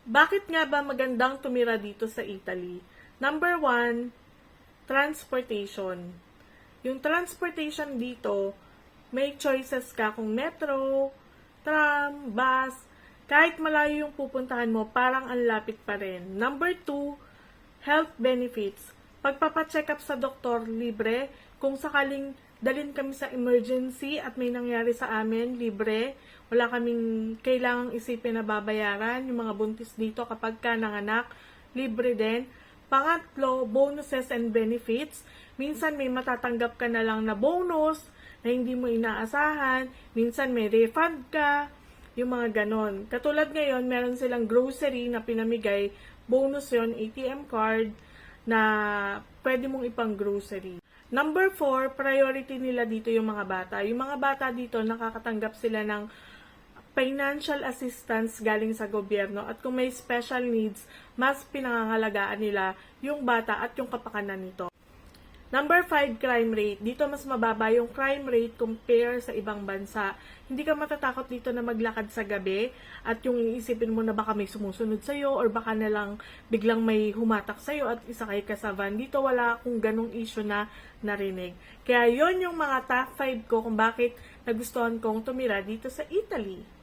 Bakit nga ba magandang tumira dito sa Italy? Number one, transportation. Yung transportation dito, may choices ka kung metro, tram, bus, kahit malayo yung pupuntahan mo, parang ang lapit pa rin. Number two, health benefits. Pagpapacheck up sa doktor, libre. Kung sakaling dalhin kami sa emergency at may nangyari sa amin, libre. Wala kaming kailangang isipin na babayaran. Yung mga buntis dito kapag ka nanganak, libre din. Pangatlo, bonuses and benefits. Minsan may matatanggap ka na lang na bonus na hindi mo inaasahan. Minsan may refund ka. Yung mga ganon. Katulad ngayon, meron silang grocery na pinamigay. Bonus yon, ATM card na pwede mong ipang grocery. Number 4, priority nila dito yung mga bata. Yung mga bata dito, nakakatanggap sila ng financial assistance galing sa gobyerno at kung may special needs, mas pinangangalagaan nila yung bata at yung kapakanan nito. Number 5, crime rate. Dito mas mababa yung crime rate compare sa ibang bansa. Hindi ka matatakot dito na maglakad sa gabi at yung iisipin mo na baka may sumusunod sa'yo or baka na lang biglang may humatak sa'yo at isakay ka sa van. Dito wala akong ganong issue na narinig. Kaya yon yung mga top 5 ko kung bakit nagustuhan kong tumira dito sa Italy.